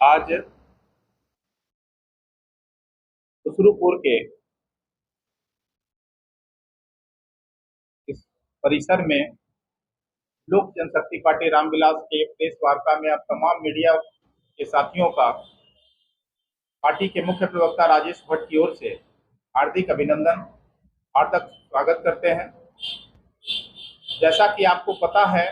आज खुसरूपुर के इस परिसर में लोक जनशक्ति पार्टी रामविलास के प्रेस वार्ता में अब तमाम मीडिया के साथियों का पार्टी के मुख्य प्रवक्ता राजेश भट्ट की ओर से हार्दिक अभिनंदन, हार्दिक स्वागत करते हैं। जैसा कि आपको पता है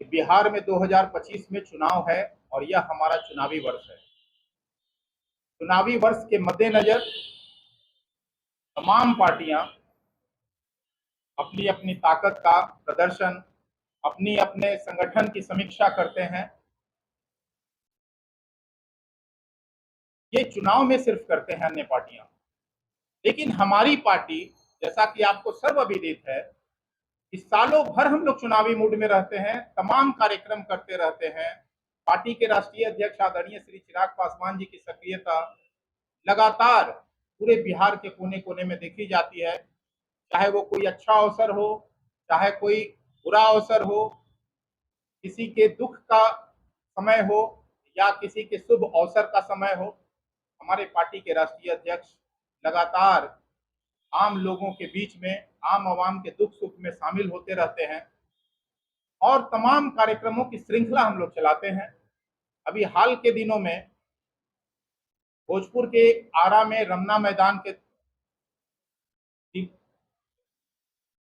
कि बिहार में 2025 में चुनाव है और यह हमारा चुनावी वर्ष है। चुनावी वर्ष के मद्देनजर तमाम पार्टियां अपनी अपनी ताकत का प्रदर्शन, अपनी अपने संगठन की समीक्षा करते हैं। ये चुनाव में सिर्फ करते हैं अन्य पार्टियां, लेकिन हमारी पार्टी, जैसा कि आपको सर्वविदित है, इस सालों भर हम लोग चुनावी मूड में रहते हैं, तमाम कार्यक्रम करते रहते हैं। पार्टी के राष्ट्रीय अध्यक्ष आदरणीय श्री चिराग पासवान जी की सक्रियता लगातार पूरे बिहार के कोने कोने में देखी जाती है। चाहे वो कोई अच्छा अवसर हो, चाहे कोई बुरा अवसर हो, किसी के दुख का समय हो या किसी के शुभ अवसर का समय हो, हमारे पार्टी के राष्ट्रीय अध्यक्ष लगातार आम लोगों के बीच में, आम आवाम के दुख सुख में शामिल होते रहते हैं और तमाम कार्यक्रमों की श्रृंखला हम लोग चलाते हैं। अभी हाल के दिनों में भोजपुर के आरा में रमना मैदान के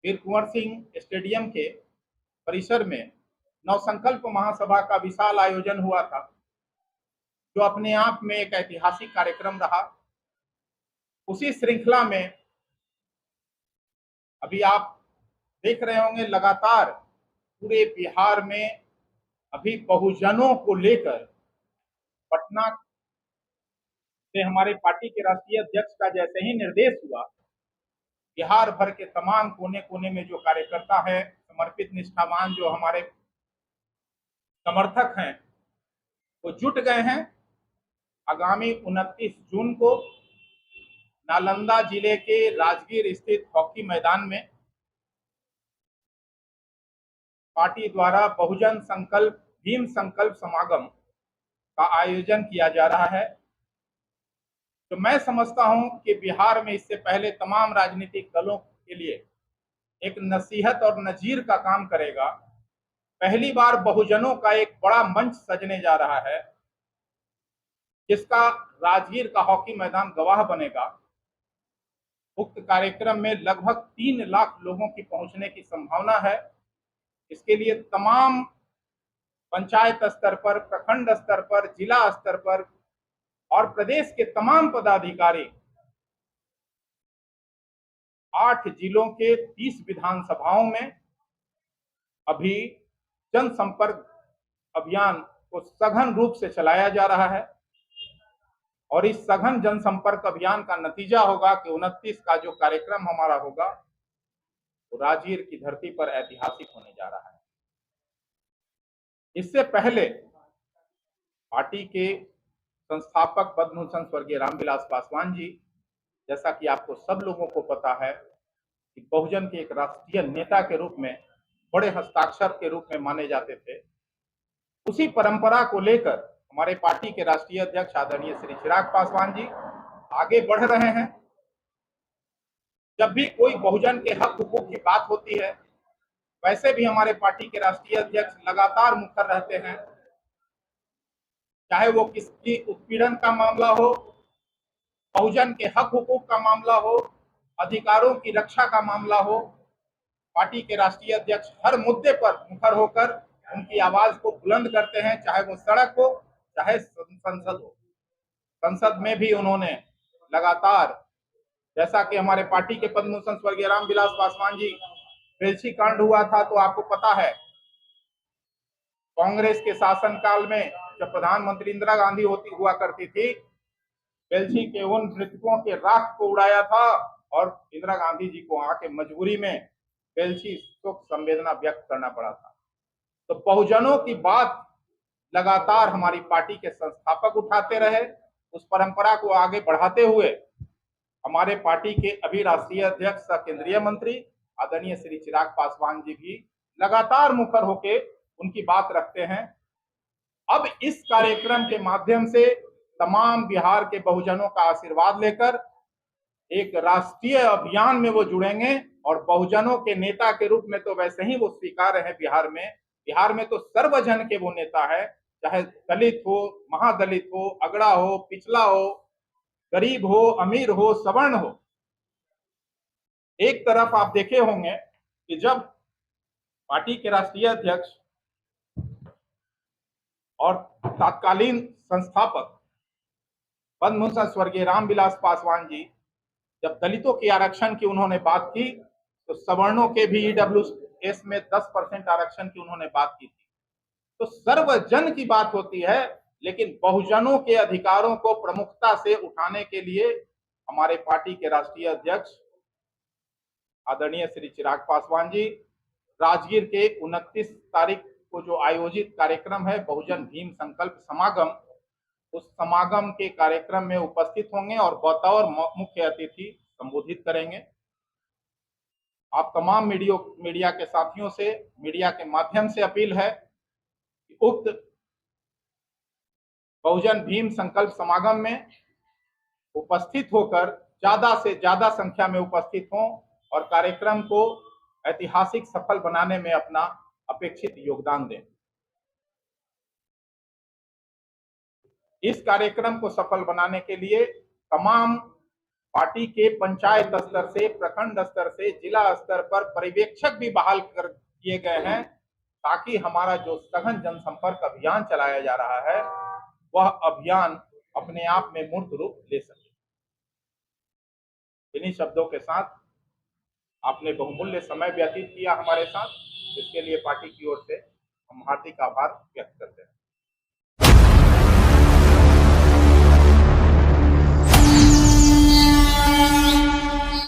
वीर कुंवर सिंह स्टेडियम के परिसर में नवसंकल्प महासभा का विशाल आयोजन हुआ था, जो अपने आप में एक ऐतिहासिक कार्यक्रम रहा। उसी श्रृंखला में अभी आप देख रहे होंगे लगातार पूरे बिहार में अभी बहुजनों को लेकर पटना से हमारे पार्टी के राष्ट्रीय अध्यक्ष का जैसे ही निर्देश हुआ, बिहार भर के तमाम कोने कोने में जो कार्यकर्ता है, समर्पित निष्ठावान जो हमारे समर्थक हैं, वो जुट गए हैं। आगामी 29 जून को नालंदा जिले के राजगीर स्थित हॉकी मैदान में पार्टी द्वारा बहुजन संकल्प भीम संकल्प समागम का आयोजन किया जा रहा है। तो मैं समझता हूं कि बिहार में इससे पहले तमाम राजनीतिक दलों के लिए एक नसीहत और नजीर का काम करेगा। पहली बार बहुजनों का एक बड़ा मंच सजने जा रहा है, जिसका राजगीर का हॉकी मैदान गवाह बनेगा। उक्त कार्यक्रम में लगभग 3 लाख लोगों की पहुंचने की संभावना है। इसके लिए तमाम पंचायत स्तर पर, प्रखंड स्तर पर, जिला स्तर पर और प्रदेश के तमाम पदाधिकारी 8 जिलों के 30 विधानसभाओं में अभी जनसंपर्क अभियान को सघन रूप से चलाया जा रहा है और इस सघन जनसंपर्क अभियान का नतीजा होगा कि 29 का जो कार्यक्रम हमारा होगा वो राजगीर की धरती पर ऐतिहासिक होने जा रहा है। इससे पहले पार्टी के संस्थापक पद्मभूषण स्वर्गीय रामविलास पासवान जी, जैसा कि आपको सब लोगों को पता है, कि बहुजन के एक राष्ट्रीय नेता के रूप में, बड़े हस्ताक्षर के रूप में माने जाते थे। उसी परंपरा को लेकर हमारे पार्टी के राष्ट्रीय अध्यक्ष आदरणीय श्री चिराग पासवान जी आगे बढ़ रहे हैं। जब भी कोई बहुजन के हक हुकूक की बात होती है, वैसे भी हमारे पार्टी के राष्ट्रीय अध्यक्ष लगातार मुखर रहते हैं। चाहे वो किसी उत्पीड़न का मामला हो, बहुजन के हक हुकूक का मामला हो, अधिकारों की रक्षा का मामला हो, पार्टी के राष्ट्रीय अध्यक्ष हर मुद्दे पर मुखर होकर उनकी आवाज को बुलंद करते हैं। चाहे वो सड़क हो, चाहे संसद हो। संसद में भी उन्होंने लगातार, जैसा कि हमारे पार्टी के पद्मभूषण स्वर्गीय रामविलास पासवान जी बेलछी कांड हुआ था, तो आपको पता है कांग्रेस के शासनकाल में जब प्रधानमंत्री इंदिरा गांधी हुआ करती थी, बेलछी के उन मृतकों के राख को उड़ाया था और इंदिरा गांधी जी को आके मजबूरी में बेलछी शोक संवेदना व्यक्त करना पड़ा था। तो बहुजनों की बात लगातार हमारी पार्टी के संस्थापक उठाते रहे। उस परंपरा को आगे बढ़ाते हुए हमारे पार्टी के अभी राष्ट्रीय अध्यक्ष केंद्रीय मंत्री आदरणीय श्री चिराग पासवान जी भी लगातार मुखर होके उनकी बात रखते हैं। अब इस कार्यक्रम के माध्यम से तमाम बिहार के बहुजनों का आशीर्वाद लेकर एक राष्ट्रीय अभियान में वो जुड़ेंगे और बहुजनों के नेता के रूप में तो वैसे ही वो स्वीकार है बिहार में तो सर्वजन के वो नेता है, चाहे दलित हो, महादलित हो, अगड़ा हो, पिछड़ा हो, गरीब हो, अमीर हो, सवर्ण हो। एक तरफ आप देखे होंगे कि जब पार्टी के राष्ट्रीय अध्यक्ष और तत्कालीन संस्थापक पद्मभूषण स्वर्गीय रामविलास पासवान जी जब दलितों के आरक्षण की उन्होंने बात की, तो सवर्णों के भी ईडब्ल्यूएस में 10% आरक्षण की उन्होंने बात की थी। तो सर्वजन की बात होती है, लेकिन बहुजनों के अधिकारों को प्रमुखता से उठाने के लिए हमारे पार्टी के राष्ट्रीय अध्यक्ष आदरणीय श्री चिराग पासवान जी राजगीर के 29 तारीख को जो आयोजित कार्यक्रम है बहुजन भीम संकल्प समागम, उस समागम के कार्यक्रम में उपस्थित होंगे और बतौर मुख्य अतिथि संबोधित करेंगे। आप तमाम मीडिया के साथियों से मीडिया के माध्यम से अपील है कि उक्त बहुजन भीम संकल्प समागम में उपस्थित होकर ज्यादा से ज्यादा संख्या में उपस्थित हों और कार्यक्रम को ऐतिहासिक सफल बनाने में अपना अपेक्षित योगदान दें। इस कार्यक्रम को सफल बनाने के लिए तमाम पार्टी के पंचायत स्तर से, प्रखंड स्तर से, जिला स्तर पर पर्यवेक्षक भी बहाल कर किए गए हैं, ताकि हमारा जो सघन जनसंपर्क अभियान चलाया जा रहा है वह अभियान अपने आप में मूर्त रूप ले सके। इन्हीं शब्दों के साथ आपने बहुमूल्य समय व्यतीत किया हमारे साथ, इसके लिए पार्टी की ओर से हम हार्दिक आभार व्यक्त करते हैं।